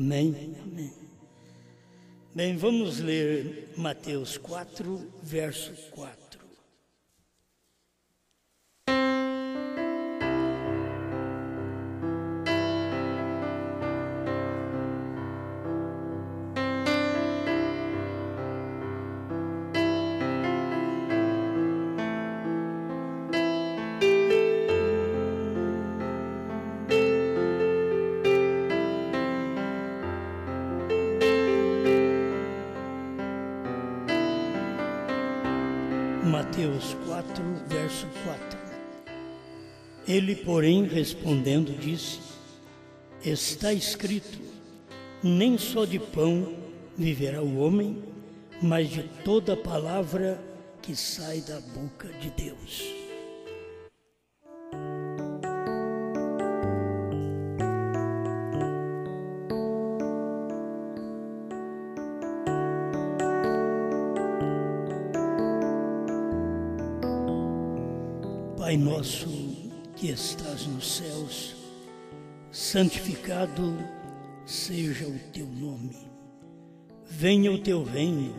Amém? Amém. Bem, vamos ler Mateus 4, verso 4. Mateus 4, verso 4. Ele, porém, respondendo, disse: está escrito, nem só de pão viverá o homem, mas de toda palavra que sai da boca de Deus. Pai nosso que estás nos céus, santificado seja o teu nome. Venha o teu reino,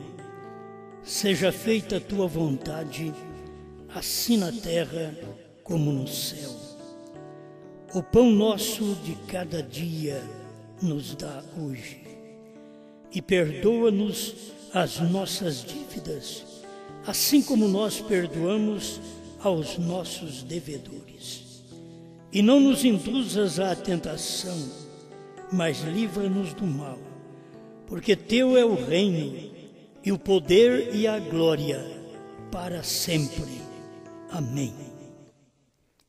seja feita a tua vontade, assim na terra como no céu. O pão nosso de cada dia nos dá hoje. E perdoa-nos as nossas dívidas, assim como nós perdoamos aos nossos devedores. E não nos induzas à tentação, mas livra-nos do mal, porque teu é o reino, e o poder e a glória, para sempre. Amém.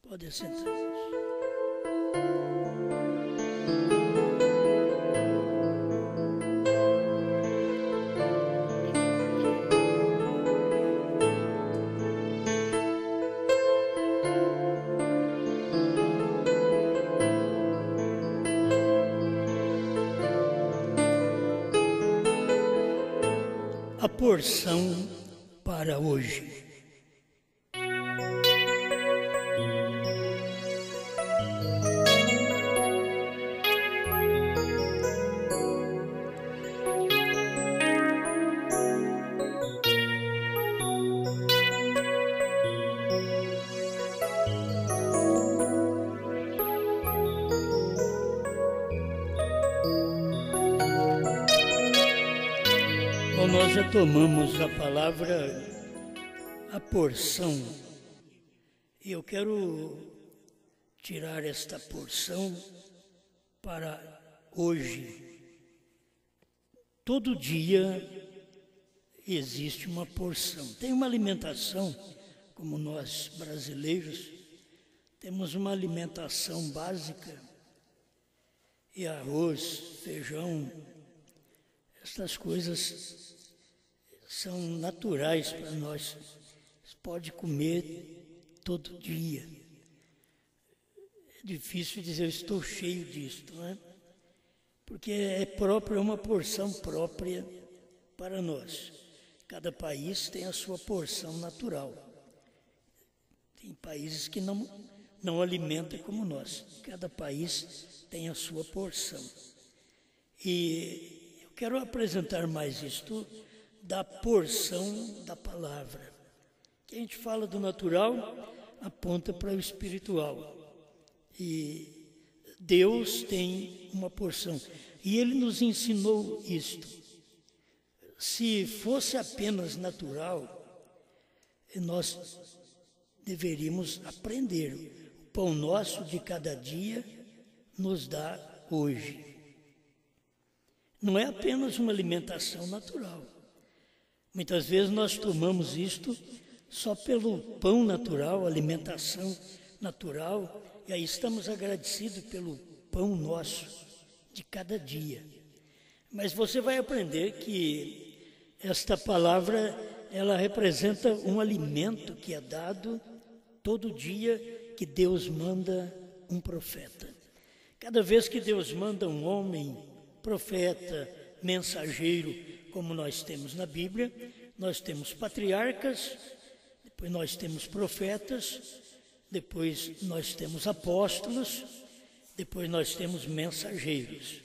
Pode sentar. A porção para hoje. Nós já tomamos a palavra, a porção, e eu quero tirar esta porção para hoje. Todo dia existe uma porção. Tem uma alimentação, como nós brasileiros, temos uma alimentação básica, e arroz, feijão, estas coisas são naturais para nós. Você pode comer todo dia. É difícil dizer, eu estou cheio disto, não é? Porque é próprio, é uma porção própria para nós. Cada país tem a sua porção natural. Tem países que não alimentam como nós. Cada país tem a sua porção. E eu quero apresentar mais isto da porção da palavra. Que a gente fala do natural, aponta para o espiritual. E Deus tem uma porção. E Ele nos ensinou isto. Se fosse apenas natural, nós deveríamos aprender. O pão nosso de cada dia nos dá hoje. Não é apenas uma alimentação natural. Muitas vezes nós tomamos isto só pelo pão natural, alimentação natural, e aí estamos agradecidos pelo pão nosso de cada dia. Mas você vai aprender que esta palavra, ela representa um alimento que é dado todo dia que Deus manda um profeta. Cada vez que Deus manda um homem, profeta, mensageiro, como nós temos na Bíblia, nós temos patriarcas, depois nós temos profetas, depois nós temos apóstolos, depois nós temos mensageiros.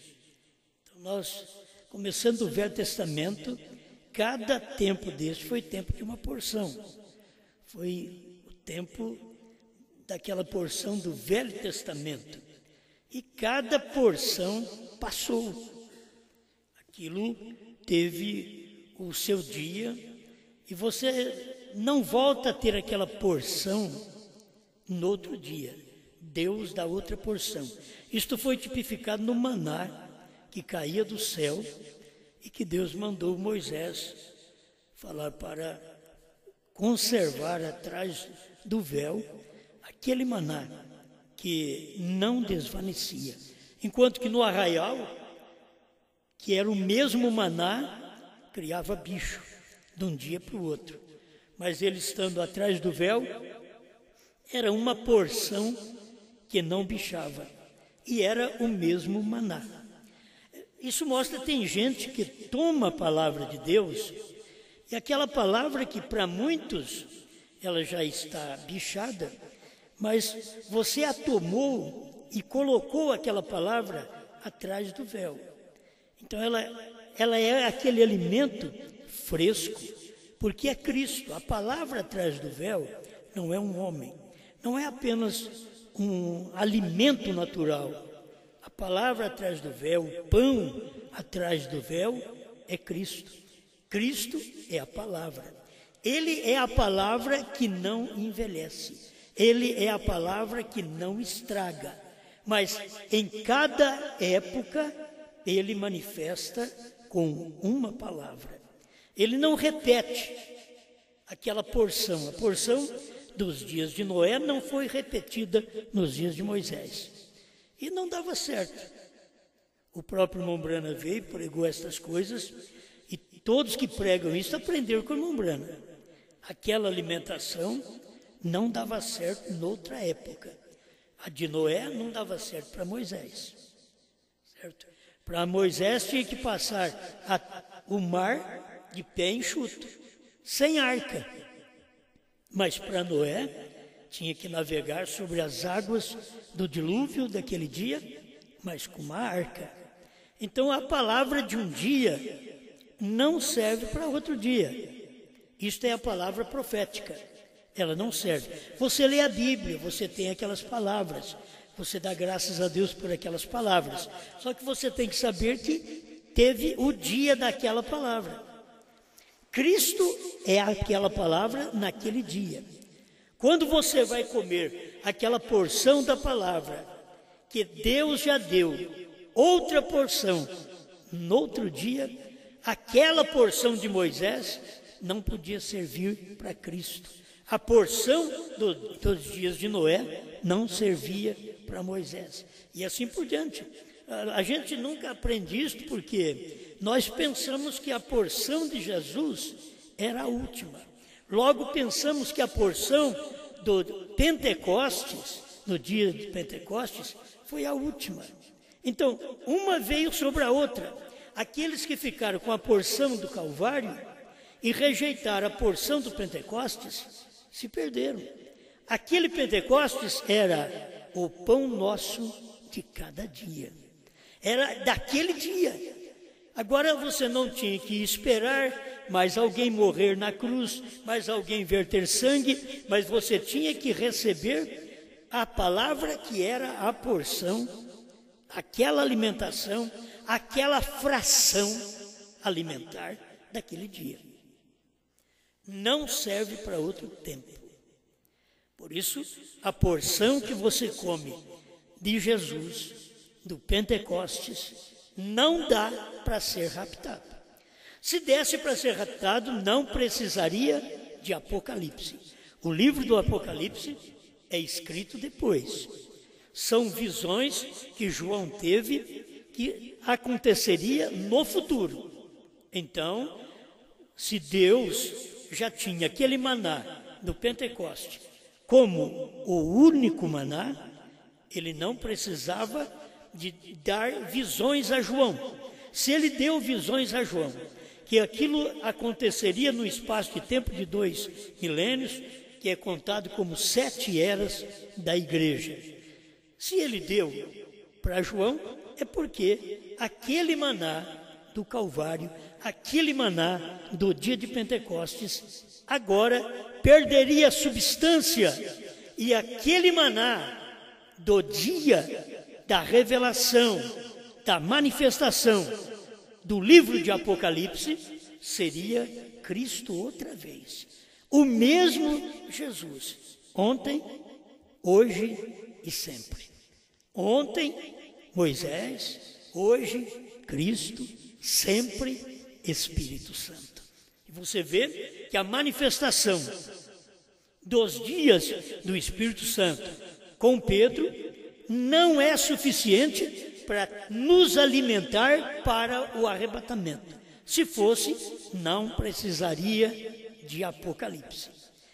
Então Nós, começando o Velho Testamento, cada tempo deste foi tempo de uma porção. Foi o tempo daquela porção do Velho Testamento. E cada porção passou. Aquilo teve o seu dia e você não volta a ter aquela porção no outro dia. Deus dá outra porção. Isto foi tipificado no maná que caía do céu e que Deus mandou Moisés falar para conservar atrás do véu aquele maná que não desvanecia. Enquanto que no arraial, que era o mesmo maná, criava bicho de um dia para o outro. Mas ele estando atrás do véu, era uma porção que não bichava. E era o mesmo maná. Isso mostra que tem gente que toma a palavra de Deus, e aquela palavra que para muitos ela já está bichada, mas você a tomou e colocou aquela palavra atrás do véu. Então ela é aquele alimento fresco, porque é Cristo. A palavra atrás do véu não é um homem, não é apenas um alimento natural. A palavra atrás do véu, o pão atrás do véu é Cristo. Cristo é a palavra. Ele é a palavra que não envelhece. Ele é a palavra que não estraga. Mas em cada época, ele manifesta com uma palavra. Ele não repete aquela porção. A porção dos dias de Noé não foi repetida nos dias de Moisés. E não dava certo. O próprio irmão Brana veio, pregou estas coisas, e todos que pregam isso aprenderam com o irmão Brana. Aquela alimentação não dava certo noutra época. A de Noé não dava certo para Moisés. Certo? Para Moisés tinha que passar o mar de pé enxuto, sem arca. Mas para Noé tinha que navegar sobre as águas do dilúvio daquele dia, mas com uma arca. Então a palavra de um dia não serve para outro dia. Isto é a palavra profética. Ela não serve. Você lê a Bíblia, você tem aquelas palavras. Você dá graças a Deus por aquelas palavras. Só que você tem que saber que teve o dia daquela palavra. Cristo é aquela palavra naquele dia. Quando você vai comer aquela porção da palavra que Deus já deu, outra porção, no outro dia, aquela porção de Moisés não podia servir para Cristo. A porção dos dias de Noé não servia para Moisés. E assim por diante. A gente nunca aprende isso porque nós pensamos que a porção de Jesus era a última. Logo pensamos que a porção do Pentecostes, no dia de Pentecostes, foi a última. Então, uma veio sobre a outra. Aqueles que ficaram com a porção do Calvário e rejeitaram a porção do Pentecostes, se perderam. Aquele Pentecostes era o pão nosso de cada dia. Era daquele dia. Agora você não tinha que esperar mais alguém morrer na cruz, mais alguém verter sangue, mas você tinha que receber a palavra que era a porção, aquela alimentação, aquela fração alimentar daquele dia. Não serve para outro tempo. Por isso, a porção que você come de Jesus, do Pentecostes, não dá para ser raptado. Se desse para ser raptado, não precisaria de Apocalipse. O livro do Apocalipse é escrito depois. São visões que João teve que aconteceria no futuro. Então, se Deus já tinha aquele maná do Pentecoste como o único maná, ele não precisava de dar visões a João. Se ele deu visões a João, que aquilo aconteceria no espaço de tempo de 2 milênios, que é contado como 7 eras da igreja. Se ele deu, para João é porque aquele maná do Calvário, aquele maná do dia de Pentecostes, agora perderia substância, e aquele maná do dia da revelação, da manifestação do livro de Apocalipse, seria Cristo outra vez. O mesmo Jesus, ontem, hoje e sempre. Ontem, Moisés, hoje, Cristo, sempre Espírito Santo. E você vê que a manifestação dos dias do Espírito Santo com Pedro não é suficiente para nos alimentar para o arrebatamento. Se fosse, não precisaria de Apocalipse.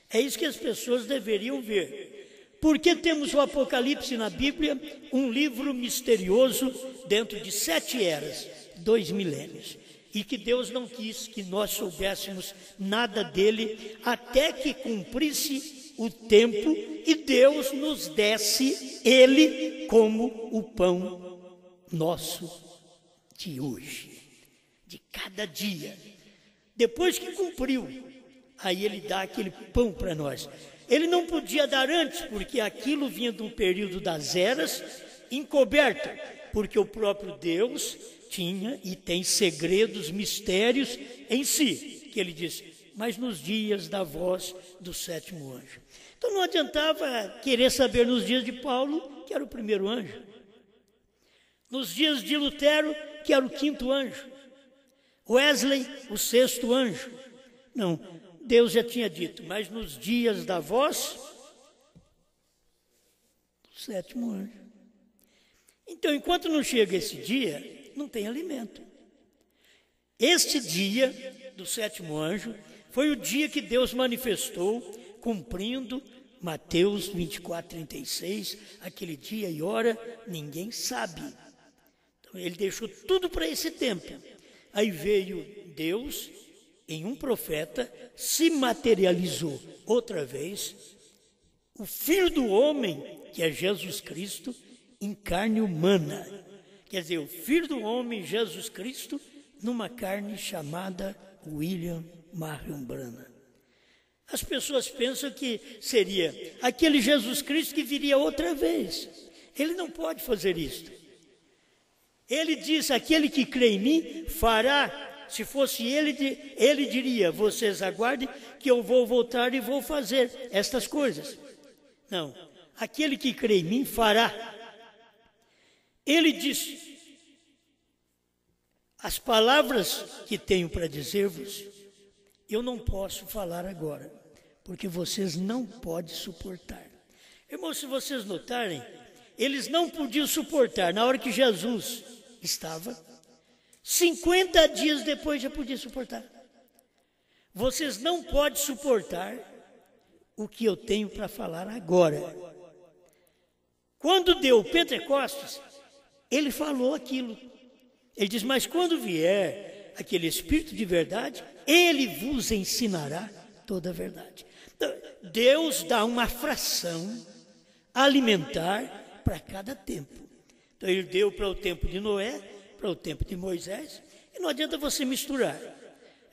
É isso que as pessoas deveriam ver. Por que temos o Apocalipse na Bíblia? Um livro misterioso dentro de 7 eras, 2 milênios. E que Deus não quis que nós soubéssemos nada dele até que cumprisse o tempo e Deus nos desse ele como o pão nosso de hoje, de cada dia. Depois que cumpriu, aí ele dá aquele pão para nós. Ele não podia dar antes, porque aquilo vinha de um período das eras, encoberto, porque o próprio Deus tinha e tem segredos, mistérios em si, que ele diz, mas nos dias da voz do 7º anjo. Então não adiantava querer saber nos dias de Paulo, que era o 1º anjo, nos dias de Lutero, que era o 5º anjo, Wesley, o 6º anjo. Não, Deus já tinha dito, mas nos dias da voz do 7º anjo. Então, enquanto não chega esse dia, não tem alimento. Este dia do 7º anjo foi o dia que Deus manifestou, cumprindo Mateus 24:36, aquele dia e hora ninguém sabe. Então, ele deixou tudo para esse tempo. Aí veio Deus, em um profeta, se materializou outra vez, o Filho do Homem, que é Jesus Cristo, em carne humana. Quer dizer, o Filho do Homem, Jesus Cristo, numa carne chamada William Marion Branham. As pessoas pensam que seria aquele Jesus Cristo que viria outra vez. Ele não pode fazer isso. Ele diz, aquele que crê em mim fará. Se fosse ele diria, vocês aguardem que eu vou voltar e vou fazer estas coisas. Não, aquele que crê em mim fará. Ele disse, as palavras que tenho para dizer-vos, eu não posso falar agora, porque vocês não podem suportar. Irmãos, se vocês notarem, eles não podiam suportar, na hora que Jesus estava, 50 dias depois já podia suportar. Vocês não podem suportar o que eu tenho para falar agora. Quando deu o Pentecostes, ele falou aquilo. Ele diz, mas quando vier aquele Espírito de verdade, ele vos ensinará toda a verdade. Então, Deus dá uma fração alimentar para cada tempo. Então ele deu para o tempo de Noé, para o tempo de Moisés, e não adianta você misturar.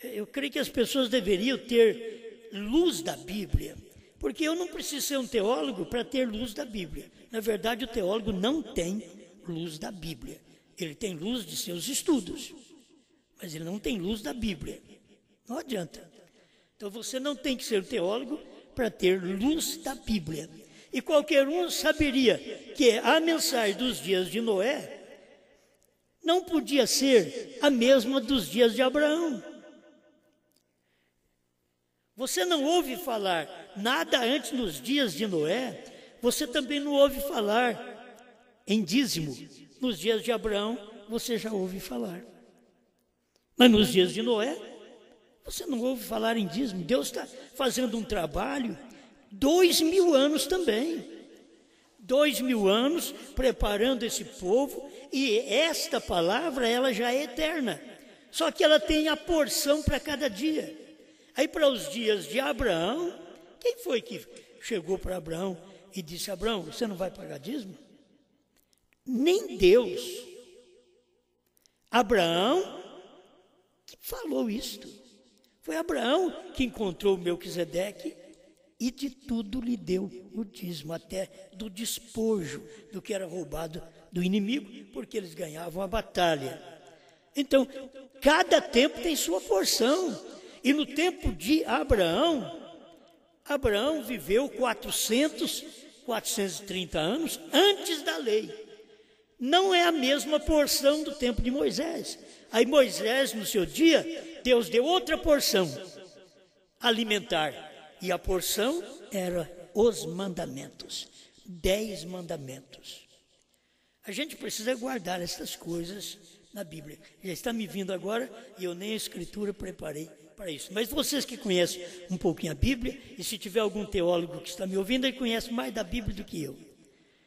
Eu creio que as pessoas deveriam ter luz da Bíblia, porque eu não preciso ser um teólogo para ter luz da Bíblia. Na verdade, o teólogo não tem luz da Bíblia. Ele tem luz de seus estudos, mas ele não tem luz da Bíblia. Não adianta. Então você não tem que ser teólogo para ter luz da Bíblia. E qualquer um saberia que a mensagem dos dias de Noé não podia ser a mesma dos dias de Abraão. Você não ouve falar nada antes nos dias de Noé, você também não ouve falar em dízimo. Nos dias de Abraão, você já ouve falar. Mas nos dias de Noé, você não ouve falar em dízimo. Deus está fazendo um trabalho, 2000 anos também. 2000 anos preparando esse povo, e esta palavra, ela já é eterna. Só que ela tem a porção para cada dia. Aí para os dias de Abraão, quem foi que chegou para Abraão e disse, Abraão, você não vai pagar dízimo? Nem Deus. Abraão que falou isto. Foi Abraão que encontrou Melquisedeque e de tudo lhe deu o dízimo, até do despojo do que era roubado do inimigo, porque eles ganhavam a batalha. Então, cada tempo tem sua porção. E no tempo de Abraão, Abraão viveu 430 anos antes da lei. Não é a mesma porção do tempo de Moisés. Aí Moisés, no seu dia, Deus deu outra porção alimentar. E a porção era os mandamentos, 10 mandamentos. A gente precisa guardar essas coisas na Bíblia. Já está me vindo agora e eu nem a Escritura preparei para isso. Mas vocês que conhecem um pouquinho a Bíblia, e se tiver algum teólogo que está me ouvindo, ele conhece mais da Bíblia do que eu.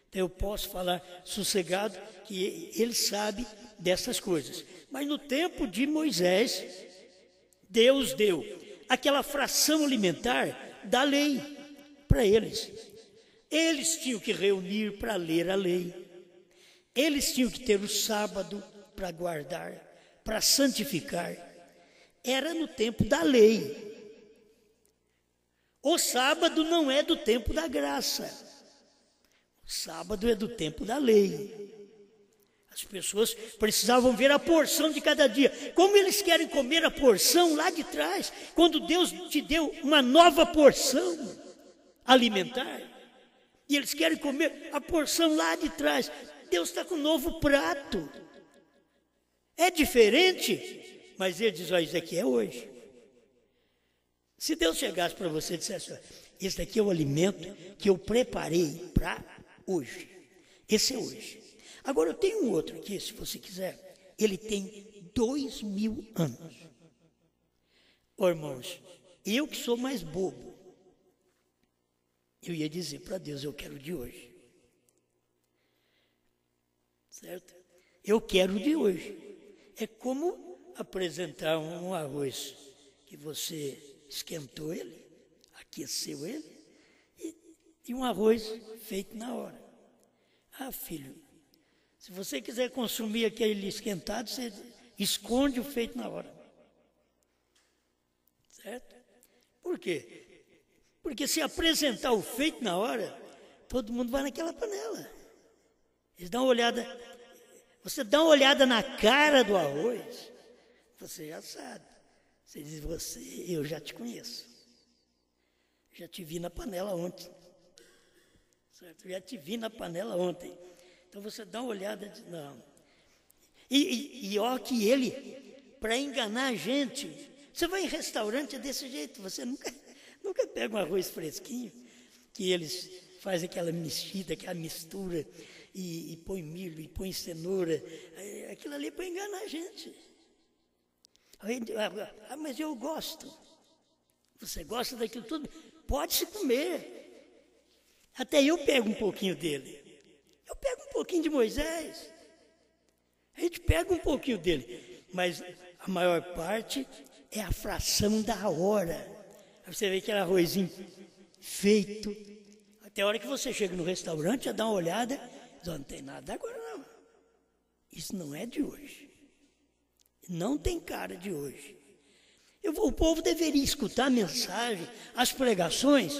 Então eu posso falar sossegado que ele sabe dessas coisas. Mas no tempo de Moisés, Deus deu aquela fração alimentar da lei para eles. Eles tinham que reunir para ler a lei. Eles tinham que ter o sábado para guardar, para santificar. Era no tempo da lei. O sábado não é do tempo da graça. O sábado é do tempo da lei. As pessoas precisavam ver a porção de cada dia. Como eles querem comer a porção lá de trás, quando Deus te deu uma nova porção alimentar, e eles querem comer a porção lá de trás. Deus está com um novo prato. É diferente, mas ele diz, olha, isso aqui é hoje. Se Deus chegasse para você e dissesse, esse daqui é o alimento que eu preparei para hoje. Esse é hoje. Agora eu tenho um outro aqui, se você quiser. Ele tem 2000 anos. Ô, irmãos, eu que sou mais bobo, eu ia dizer para Deus, eu quero o de hoje. Certo? Eu quero o de hoje. É como apresentar um arroz que você esquentou ele, aqueceu ele, e um arroz feito na hora. Ah, filho, se você quiser consumir aquele esquentado, você esconde o feito na hora. Certo? Por quê? Porque se apresentar o feito na hora, todo mundo vai naquela panela. Eles dão uma olhada, você dá uma olhada na cara do arroz, você já sabe. Você diz, eu já te conheço. Já te vi na panela ontem. Certo? Já te vi na panela ontem. Então você dá uma olhada, não. E ó que ele, para enganar a gente, você vai em restaurante é desse jeito, você nunca pega um arroz fresquinho, que eles fazem aquela mexida, aquela mistura, e põe milho, e põe cenoura, aquilo ali é para enganar a gente. Ah, mas eu gosto. Você gosta daquilo tudo? Pode-se comer. Até eu pego um pouquinho dele. Eu pego um pouquinho de Moisés. A gente pega um pouquinho dele. Mas a maior parte é a fração da hora. Aí você vê aquele arrozinho feito. Até a hora que você chega no restaurante, já dá uma olhada, diz, não tem nada agora não. Isso não é de hoje. Não tem cara de hoje. O povo deveria escutar a mensagem, as pregações,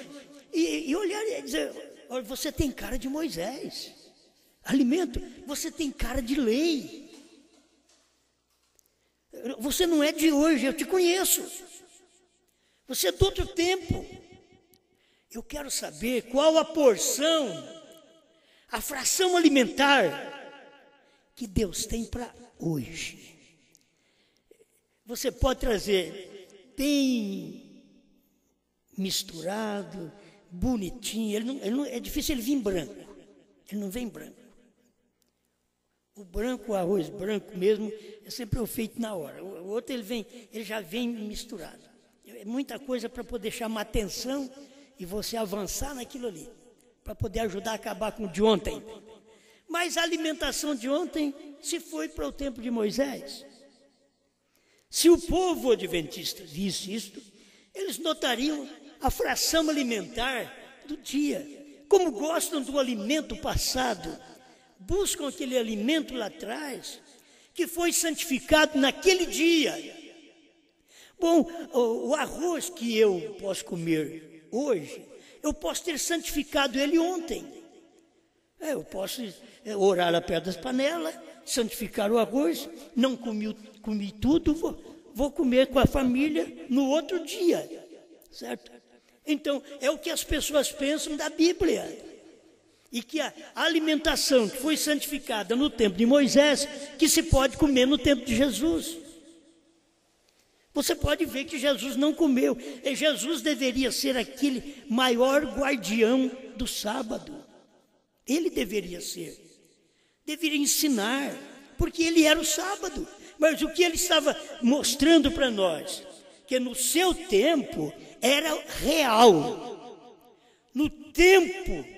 e olhar e dizer, olha, você tem cara de Moisés. Alimento, você tem cara de lei. Você não é de hoje, eu te conheço. Você é do outro tempo. Eu quero saber qual a porção, a fração alimentar que Deus tem para hoje. Você pode trazer bem misturado, bonitinho. Ele não, é difícil ele vir branco. Ele não vem branco. O branco, o arroz branco mesmo, é sempre feito na hora. O outro ele já vem misturado. É muita coisa para poder chamar atenção e você avançar naquilo ali, para poder ajudar a acabar com o de ontem. Mas a alimentação de ontem se foi para o tempo de Moisés. Se o povo adventista visse isto, eles notariam a fração alimentar do dia. Como gostam do alimento passado, buscam aquele alimento lá atrás, que foi santificado naquele dia. Bom, o arroz que eu posso comer hoje, eu posso ter santificado ele ontem. Eu posso orar lá perto das panelas, santificar o arroz, não comi tudo, vou comer com a família no outro dia, certo? Então, é o que as pessoas pensam da Bíblia. E que a alimentação que foi santificada no tempo de Moisés, que se pode comer no tempo de Jesus. Você pode ver que Jesus não comeu. E Jesus deveria ser aquele maior guardião do sábado. Ele deveria ser. Deveria ensinar, porque ele era o sábado. Mas o que ele estava mostrando para nós? Que no seu tempo era real. No tempo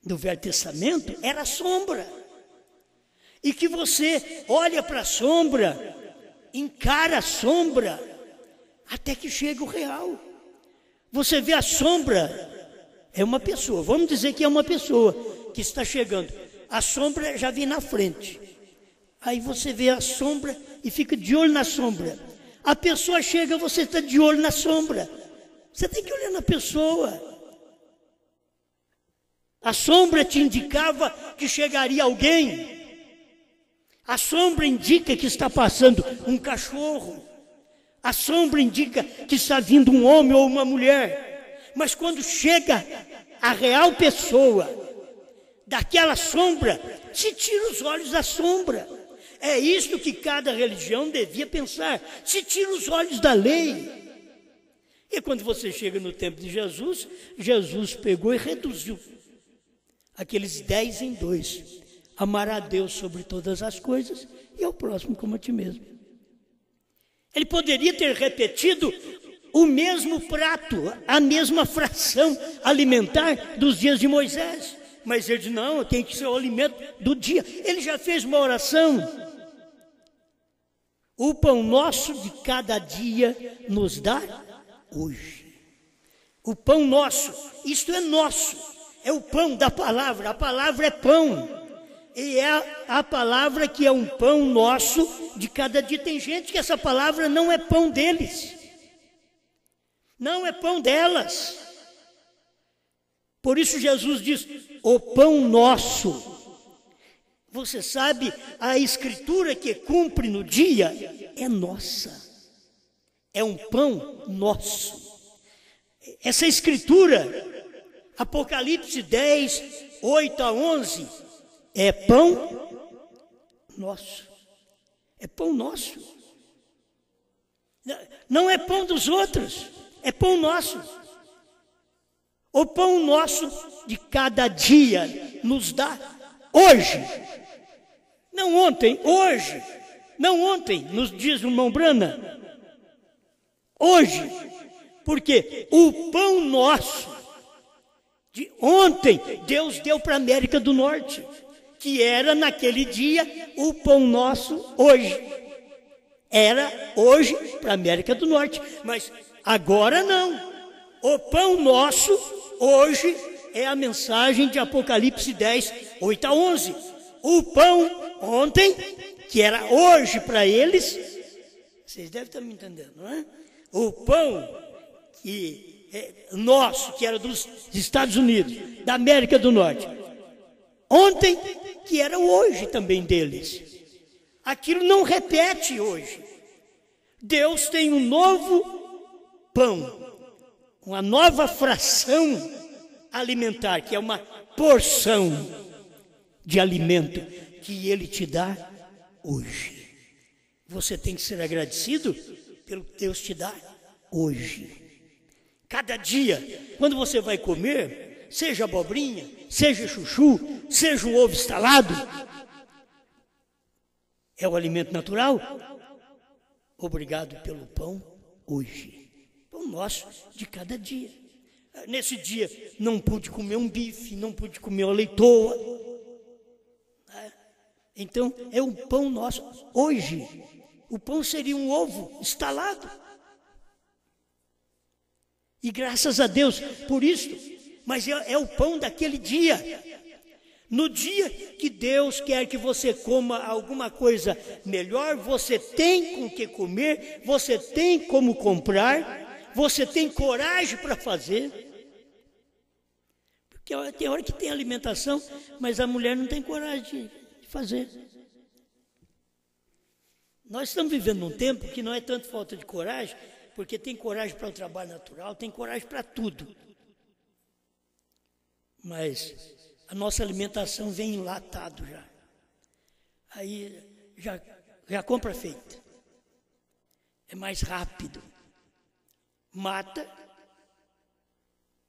do Velho Testamento era sombra. E que você olha para a sombra, encara a sombra, até que chega o real. Você vê a sombra, é uma pessoa, vamos dizer que é uma pessoa que está chegando. A sombra já vem na frente. Aí você vê a sombra e fica de olho na sombra. A pessoa chega, você está de olho na sombra. Você tem que olhar na pessoa. A sombra te indicava que chegaria alguém. A sombra indica que está passando um cachorro. A sombra indica que está vindo um homem ou uma mulher. Mas quando chega a real pessoa, daquela sombra, se tira os olhos da sombra. É isto que cada religião devia pensar. Se tira os olhos da lei. E quando você chega no tempo de Jesus, Jesus pegou e reduziu aqueles 10 em 2. Amar a Deus sobre todas as coisas e ao próximo como a ti mesmo. Ele poderia ter repetido o mesmo prato, a mesma fração alimentar dos dias de Moisés. Mas ele disse, não, tem que ser o alimento do dia. Ele já fez uma oração. O pão nosso de cada dia nos dá hoje. O pão nosso, isto é nosso. É o pão da palavra, a palavra é pão. E é a palavra que é um pão nosso de cada dia. Tem gente que essa palavra não é pão deles. Não é pão delas. Por isso Jesus diz, o pão nosso. Você sabe, a escritura que cumpre no dia é nossa. É um pão nosso. Essa escritura, Apocalipse 10, 8 a 11, é pão nosso. É pão nosso. Não é pão dos outros, é pão nosso. O pão nosso de cada dia nos dá hoje. Não ontem, hoje. Não ontem, nos dias do Mão Brana. Hoje. Porque o pão nosso de ontem, Deus deu para a América do Norte, que era naquele dia o pão nosso hoje. Era hoje para a América do Norte, mas agora não. O pão nosso hoje é a mensagem de Apocalipse 10, 8 a 11. O pão ontem, que era hoje para eles, vocês devem estar me entendendo, não é? O pão que nosso, que era dos Estados Unidos, da América do Norte, ontem, que era hoje também deles. Aquilo não repete hoje. Deus tem um novo pão, uma nova fração alimentar, que é uma porção de alimento que Ele te dá hoje. Você tem que ser agradecido pelo que Deus te dá hoje. Cada dia, quando você vai comer, seja abobrinha, seja chuchu, seja um ovo estalado, é o alimento natural. Obrigado pelo pão hoje. Pão nosso de cada dia. Nesse dia, não pude comer um bife, não pude comer uma leitoa. Então, é um pão nosso hoje. O pão seria um ovo estalado. E graças a Deus por isso, mas é o pão daquele dia. No dia que Deus quer que você coma alguma coisa melhor, você tem com que comer, você tem como comprar, você tem coragem para fazer. Porque tem hora que tem alimentação, mas a mulher não tem coragem de fazer. Nós estamos vivendo num tempo que não é tanto falta de coragem, porque tem coragem para o trabalho natural, tem coragem para tudo. Mas a nossa alimentação vem enlatado já. Aí já compra feita. É mais rápido. Mata.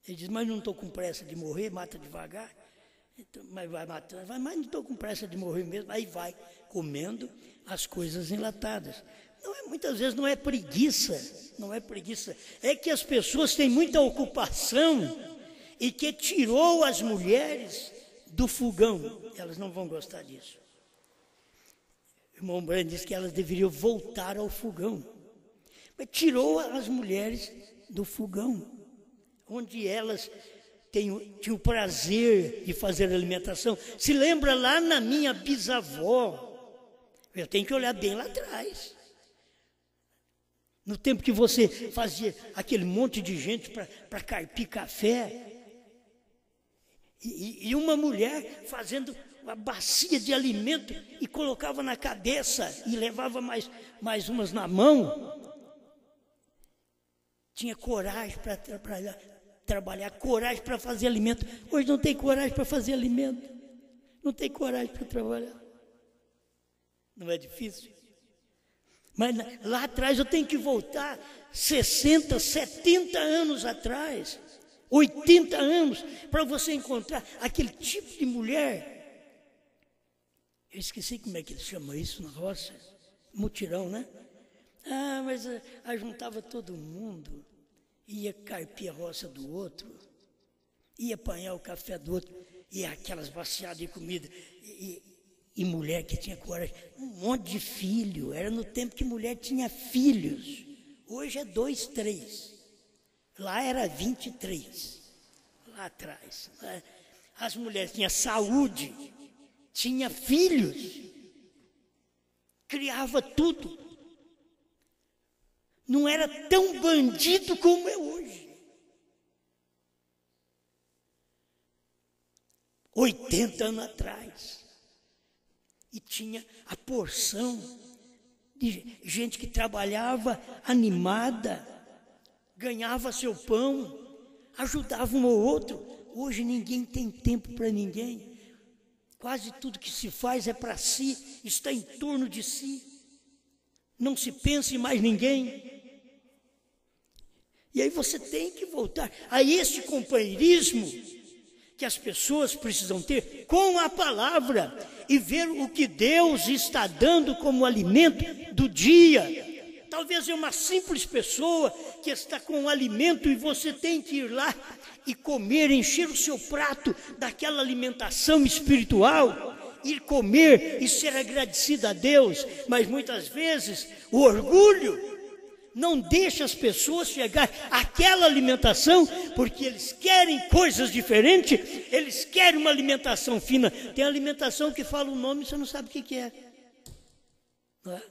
Ele diz, mas não estou com pressa de morrer, mata devagar. Então, mas vai matando, mas não estou com pressa de morrer mesmo. Aí vai comendo as coisas enlatadas. Muitas vezes não é preguiça, não é preguiça. É que as pessoas têm muita ocupação e que tirou as mulheres do fogão. Elas não vão gostar disso. O irmão Brand disse que elas deveriam voltar ao fogão. Mas tirou as mulheres do fogão, onde elas tinham o prazer de fazer alimentação. Se lembra lá na minha bisavó, eu tenho que olhar bem lá atrás. No tempo que você fazia aquele monte de gente para carpir café, e uma mulher fazendo uma bacia de alimento e colocava na cabeça e levava mais umas na mão. Tinha coragem para trabalhar, coragem para fazer alimento. Hoje não tem coragem para fazer alimento, não tem coragem para trabalhar. Não é difícil? Mas lá atrás eu tenho que voltar 60, 70 anos atrás, 80 anos, para você encontrar aquele tipo de mulher. Eu esqueci como é que eles chamam isso na roça. Mutirão, né? Ah, mas juntava todo mundo, ia carpir a roça do outro, ia apanhar o café do outro, ia aquelas baciadas de comida, e mulher que tinha coragem, um monte de filho. Era no tempo que mulher tinha filhos. Hoje é 2, 3. Lá era 23. Lá atrás. As mulheres tinham saúde, tinha filhos, criava tudo. Não era tão bandido como é hoje. 80 anos atrás. E tinha a porção de gente que trabalhava animada, ganhava seu pão, ajudava um ou outro. Hoje ninguém tem tempo para ninguém. Quase tudo que se faz é para si, está em torno de si. Não se pensa em mais ninguém. E aí você tem que voltar a este companheirismo que as pessoas precisam ter com a palavra e ver o que Deus está dando como alimento do dia. Talvez é uma simples pessoa que está com um alimento e você tem que ir lá e comer, encher o seu prato daquela alimentação espiritual, ir comer e ser agradecido a Deus. Mas muitas vezes o orgulho não deixa as pessoas chegar àquela alimentação, porque eles querem coisas diferentes, eles querem uma alimentação fina. Tem alimentação que fala o nome e você não sabe o que é. Não é?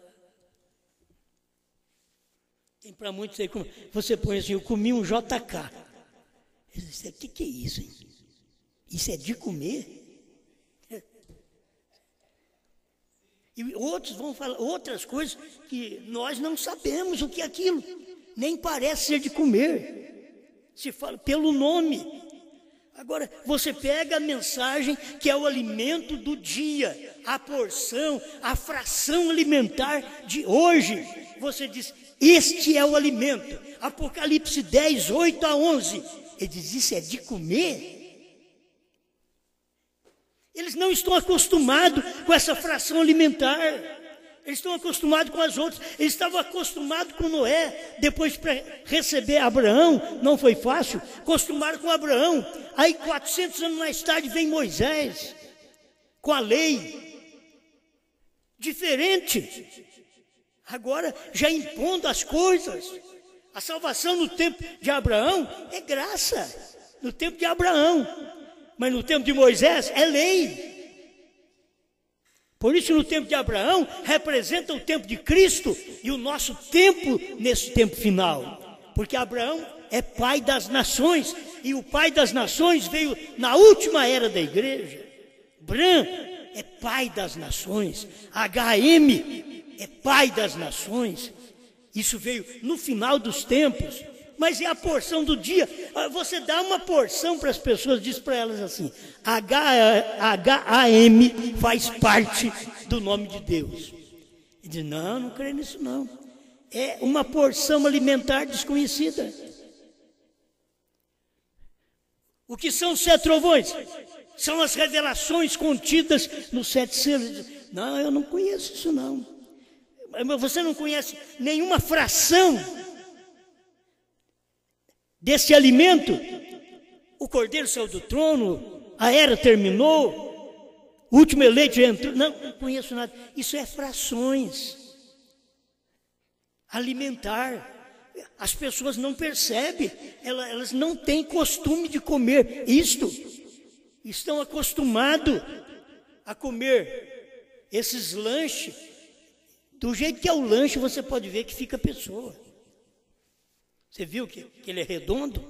Tem para muitos aí, como você põe assim, eu comi um JK. O que é isso, hein? Isso é de comer? E outros vão falar outras coisas que nós não sabemos o que é aquilo. Nem parece ser de comer. Se fala pelo nome. Agora, você pega a mensagem que é o alimento do dia, a porção, a fração alimentar de hoje. Você diz, este é o alimento. Apocalipse 10, 8 a 11. Ele diz, isso é de comer? Eles não estão acostumados com essa fração alimentar. Eles estão acostumados com as outras. Eles estavam acostumados com Noé. Depois, para receber Abraão, não foi fácil. Acostumaram com Abraão. Aí, 400 anos mais tarde, vem Moisés, com a lei. Diferente. Agora, já impondo as coisas. A salvação no tempo de Abraão é graça. No tempo de Abraão. Mas no tempo de Moisés é lei. Por isso, no tempo de Abraão, representa o tempo de Cristo e o nosso tempo nesse tempo final. Porque Abraão é pai das nações, e o pai das nações veio na última era da igreja. Bran é pai das nações, HM é pai das nações. Isso veio no final dos tempos, mas é a porção do dia. Você dá uma porção para as pessoas, diz para elas assim: HAM faz parte do nome de Deus. E diz: não, não creio nisso não. É uma porção alimentar desconhecida. O que são os 7 trovões? São as revelações contidas nos 7 selos. Não, eu não conheço isso não. Você não conhece nenhuma fração desse alimento? O cordeiro saiu do trono, a era terminou, o último eleito entrou. Não, não conheço nada. Isso é frações. Alimentar. As pessoas não percebem, elas não têm costume de comer isto. Estão acostumados a comer esses lanches. Do jeito que é o lanche, você pode ver que fica a pessoa. Você viu que ele é redondo?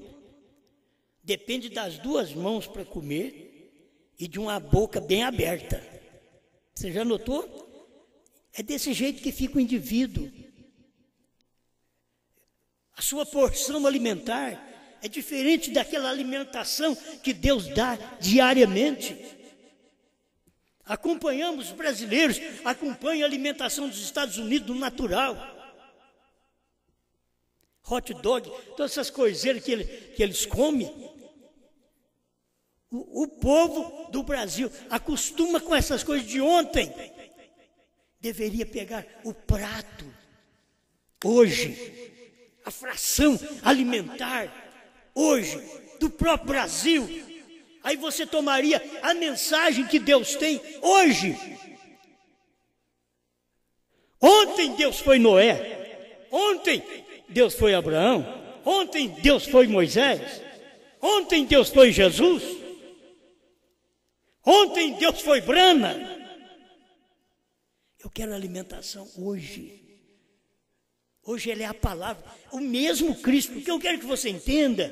Depende das 2 mãos para comer e de uma boca bem aberta. Você já notou? É desse jeito que fica o indivíduo. A sua porção alimentar é diferente daquela alimentação que Deus dá diariamente. Acompanhamos os brasileiros, acompanham a alimentação dos Estados Unidos no natural. Hot dog, todas essas coiseiras que eles comem. O povo do Brasil acostuma com essas coisas de ontem. Deveria pegar o prato, hoje, a fração alimentar, hoje, do próprio Brasil. Aí você tomaria a mensagem que Deus tem hoje. Ontem Deus foi Noé, ontem Deus foi Abraão, ontem Deus foi Moisés, ontem Deus foi Jesus, ontem Deus foi Brana. Eu quero alimentação hoje. Hoje ele é a palavra, o mesmo Cristo. Porque eu quero que você entenda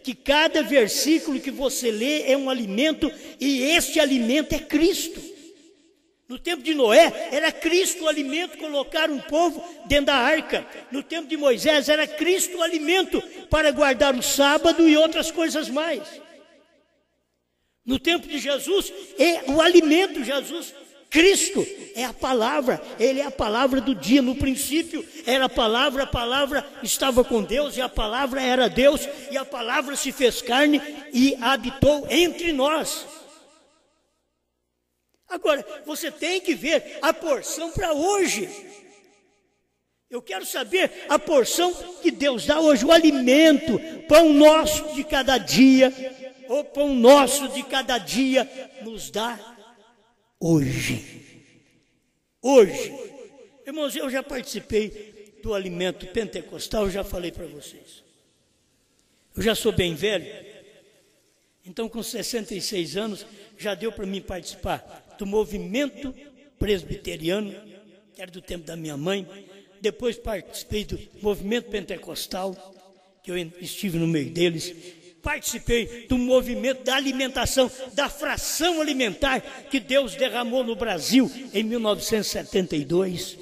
que cada versículo que você lê é um alimento, e este alimento é Cristo. No tempo de Noé, era Cristo o alimento, colocar um povo dentro da arca. No tempo de Moisés, era Cristo o alimento para guardar o sábado e outras coisas mais. No tempo de Jesus, é o alimento, Jesus, Cristo é a palavra, Ele é a palavra do dia. No princípio era a palavra estava com Deus, e a palavra era Deus, e a palavra se fez carne e habitou entre nós. Agora, você tem que ver a porção para hoje. Eu quero saber a porção que Deus dá hoje, o alimento, pão nosso de cada dia, o pão nosso de cada dia nos dá hoje. Hoje. Irmãos, eu já participei do alimento pentecostal, eu já falei para vocês. Eu já sou bem velho, então com 66 anos já deu para mim participar do movimento presbiteriano, que era do tempo da minha mãe. Depois participei do movimento pentecostal, que eu estive no meio deles. Participei do movimento da alimentação, da fração alimentar que Deus derramou no Brasil em 1972.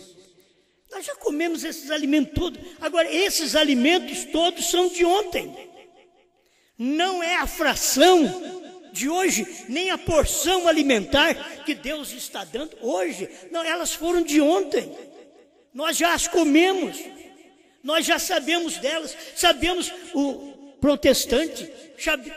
Nós já comemos esses alimentos todos. Agora, esses alimentos todos são de ontem. Não é a fração de hoje, nem a porção alimentar que Deus está dando hoje. Não, elas foram de ontem. Nós já as comemos. Nós já sabemos delas. Sabemos o protestante,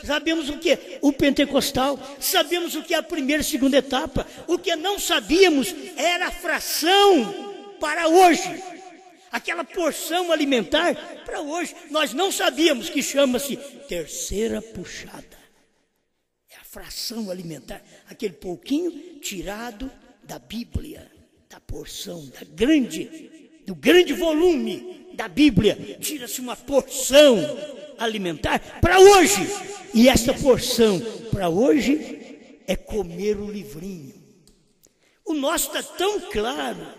sabemos o que é o pentecostal, sabemos o que é a primeira e segunda etapa. O que não sabíamos era a fração para hoje, aquela porção alimentar para hoje. Nós não sabíamos que chama-se terceira puxada. É a fração alimentar, aquele pouquinho tirado da Bíblia, da porção, do grande volume da Bíblia, tira-se uma porção. alimentar para hoje. E essa porção para hoje é comer o livrinho. O nosso está tão claro.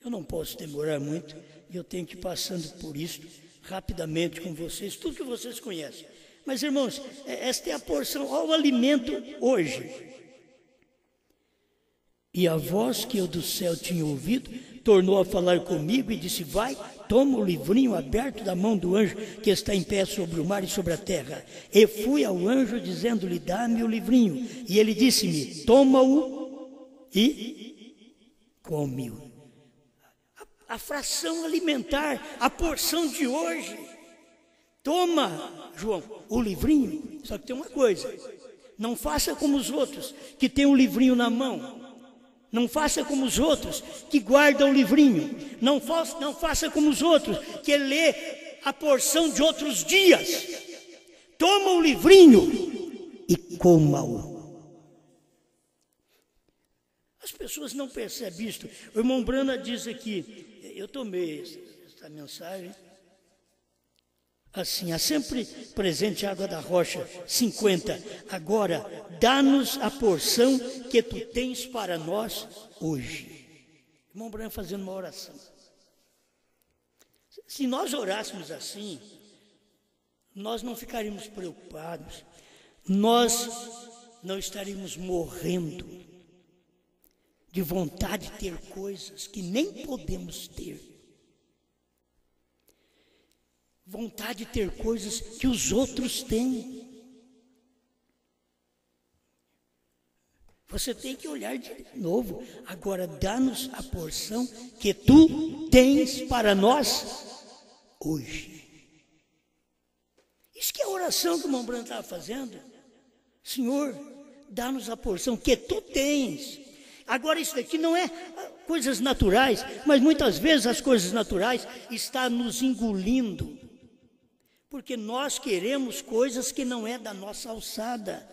Eu não posso demorar muito, e eu tenho que ir passando por isso rapidamente com vocês, tudo que vocês conhecem. Mas, irmãos, esta é a porção, olha o alimento hoje. E a voz que eu do céu tinha ouvido tornou a falar comigo e disse: vai, toma o livrinho aberto da mão do anjo que está em pé sobre o mar e sobre a terra. E fui ao anjo dizendo-lhe: dá-me o livrinho. E ele disse-me: toma-o e come-o. A fração alimentar, a porção de hoje. Toma, João, o livrinho. Só que tem uma coisa: não faça como os outros que têm o livrinho na mão. Não faça como os outros que guardam o livrinho. Não faça como os outros que lê a porção de outros dias. Toma o livrinho e coma-o. As pessoas não percebem isto. O irmão Brana diz aqui, eu tomei esta mensagem, assim: há sempre presente água da rocha, 50. Agora, dá-nos a porção que tu tens para nós hoje. Irmão Branco fazendo uma oração. Se nós orássemos assim, nós não ficaríamos preocupados, nós não estaríamos morrendo de vontade de ter coisas que nem podemos ter. Vontade de ter coisas que os outros têm. Você tem que olhar de novo. Agora, dá-nos a porção que tu tens para nós hoje. Isso que é a oração que o irmão Branco estava fazendo. Senhor, dá-nos a porção que tu tens. Agora, isso daqui não é coisas naturais, mas muitas vezes as coisas naturais estão nos engolindo. Porque nós queremos coisas que não é da nossa alçada.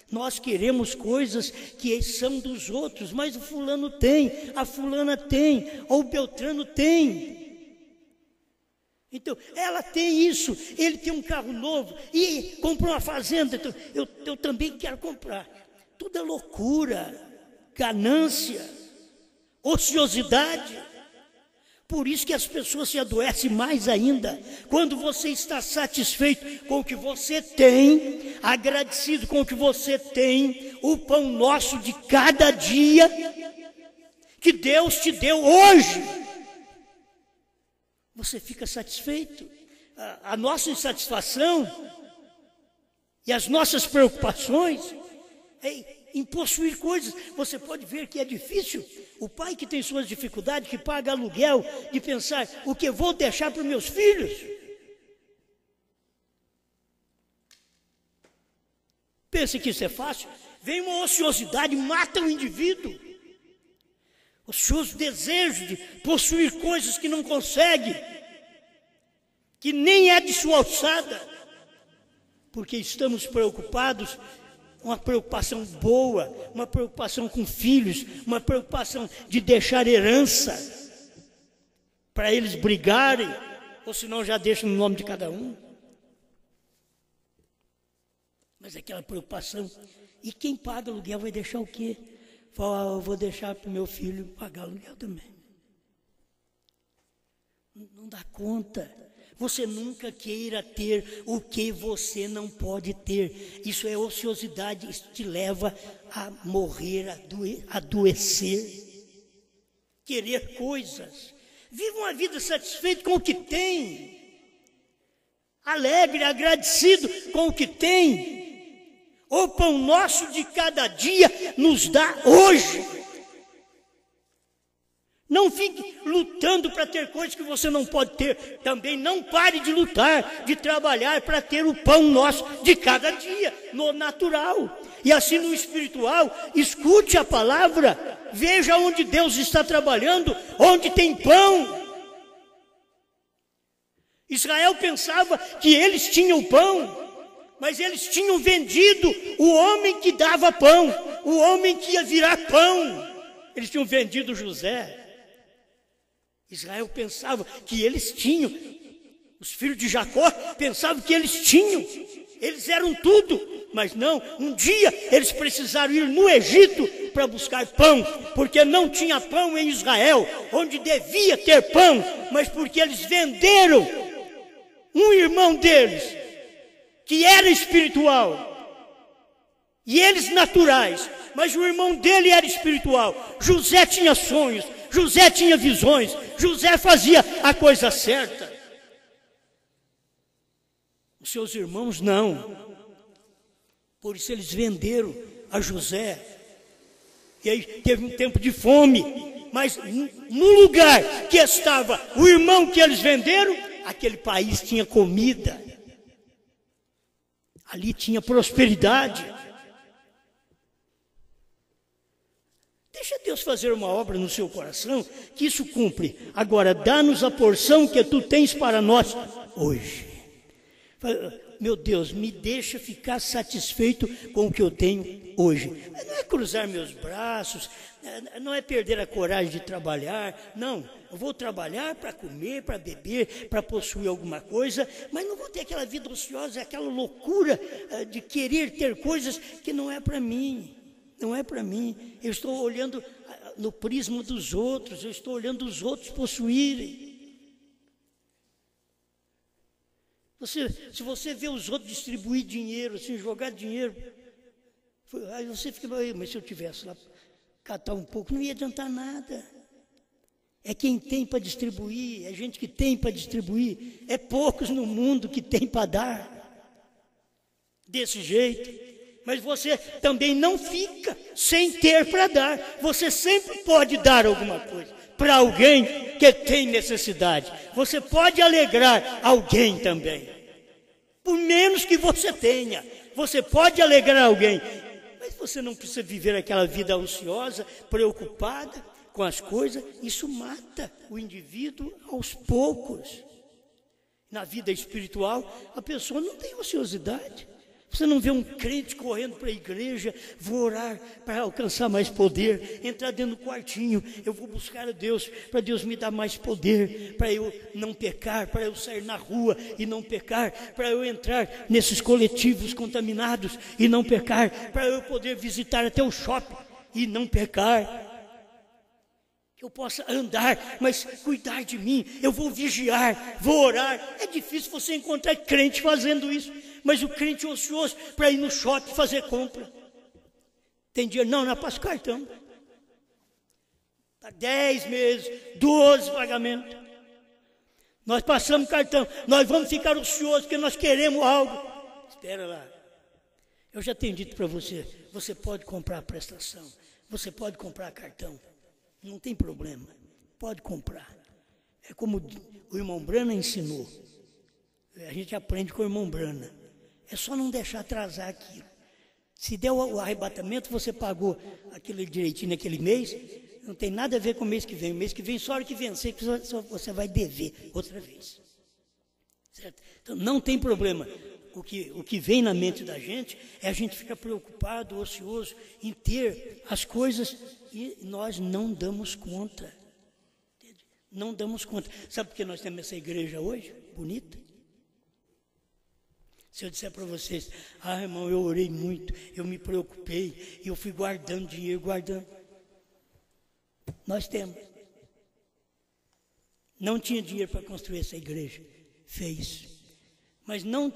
Nós queremos coisas que são dos outros, mas o fulano tem, a fulana tem, ou o Beltrano tem. Então, ela tem isso, ele tem um carro novo e comprou uma fazenda, então, eu também quero comprar. Tudo é loucura, ganância, ociosidade. Por isso que as pessoas se adoecem mais ainda. Quando você está satisfeito com o que você tem, agradecido com o que você tem, o pão nosso de cada dia, que Deus te deu hoje, você fica satisfeito. A nossa insatisfação e as nossas preocupações em possuir coisas. Você pode ver que é difícil. O pai que tem suas dificuldades, que paga aluguel, de pensar: o que eu vou deixar para os meus filhos? Pensa que isso é fácil? Vem uma ociosidade, mata o indivíduo. Ocioso desejo de possuir coisas que não consegue, que nem é de sua alçada, porque estamos preocupados. Uma preocupação boa, uma preocupação com filhos, uma preocupação de deixar herança para eles brigarem, ou senão já deixa no nome de cada um. Mas aquela preocupação, e quem paga aluguel vai deixar o quê? Fala: eu vou deixar para o meu filho pagar aluguel também. Não dá conta. Você nunca queira ter o que você não pode ter. Isso é ociosidade, isso te leva a morrer, a adoecer. Querer coisas. Viva uma vida satisfeita com o que tem. Alegre, agradecido com o que tem. O pão nosso de cada dia nos dá hoje. Não fique lutando para ter coisas que você não pode ter. Também não pare de lutar, de trabalhar para ter o pão nosso de cada dia, no natural. E assim no espiritual, escute a palavra, veja onde Deus está trabalhando, onde tem pão. Israel pensava que eles tinham pão, mas eles tinham vendido o homem que dava pão, o homem que ia virar pão. Eles tinham vendido José. Israel pensava que eles tinham, os filhos de Jacó pensavam que eles tinham, eles eram tudo, mas não, um dia eles precisaram ir no Egito para buscar pão, porque não tinha pão em Israel, onde devia ter pão, mas porque eles venderam um irmão deles, que era espiritual, e eles naturais, mas o irmão dele era espiritual. José tinha sonhos, José tinha visões, José fazia a coisa certa. Os seus irmãos não. Por isso eles venderam a José. E aí teve um tempo de fome, mas no lugar que estava o irmão que eles venderam, aquele país tinha comida. Ali tinha prosperidade. Deixa Deus fazer uma obra no seu coração, que isso cumpre. Agora, dá-nos a porção que tu tens para nós hoje. Meu Deus, me deixa ficar satisfeito com o que eu tenho hoje. Não é cruzar meus braços, não é perder a coragem de trabalhar. Não, eu vou trabalhar para comer, para beber, para possuir alguma coisa, mas não vou ter aquela vida ociosa, aquela loucura de querer ter coisas que não é para mim. Não é para mim. Eu estou olhando no prisma dos outros, eu estou olhando os outros possuírem. Se você vê os outros distribuir dinheiro, assim, jogar dinheiro, aí você fica, mas se eu tivesse lá, catar um pouco, não ia adiantar nada. É quem tem para distribuir, é gente que tem para distribuir, é poucos no mundo que tem para dar, desse jeito. Mas você também não fica sem ter para dar, você sempre pode dar alguma coisa para alguém que tem necessidade. Você pode alegrar alguém também, por menos que você tenha, você pode alegrar alguém, mas você não precisa viver aquela vida ociosa, preocupada com as coisas. Isso mata o indivíduo aos poucos. Na vida espiritual, a pessoa não tem ociosidade. Você não vê um crente correndo para a igreja, vou orar para alcançar mais poder, entrar dentro do quartinho, eu vou buscar a Deus, para Deus me dar mais poder, para eu não pecar, para eu sair na rua e não pecar, para eu entrar nesses coletivos contaminados e não pecar, para eu poder visitar até o shopping e não pecar. Que eu possa andar, mas cuidar de mim, eu vou vigiar, vou orar. É difícil você encontrar crente fazendo isso, mas o crente ocioso para ir no shopping fazer compra. Tem dinheiro? Não passa cartão. Está 10 meses, 12 pagamentos. Nós passamos cartão, nós vamos ficar ociosos porque nós queremos algo. Espera lá. Eu já tenho dito para você, você pode comprar a prestação, você pode comprar cartão. Não tem problema, pode comprar. É como o irmão Brana ensinou. A gente aprende com o irmão Brana. É só não deixar atrasar aquilo. Se der o arrebatamento, você pagou aquilo direitinho naquele mês, não tem nada a ver com o mês que vem. O mês que vem, só a hora que vencer, você vai dever outra vez. Certo? Então, não tem problema. O que vem na mente da gente é a gente ficar preocupado, ocioso, em ter as coisas e nós não damos conta. Não damos conta. Sabe por que nós temos essa igreja hoje? Bonita. Se eu disser para vocês, irmão, eu orei muito, eu me preocupei, eu fui guardando dinheiro, guardando. Nós temos. Não tinha dinheiro para construir essa igreja. Fez. Mas não...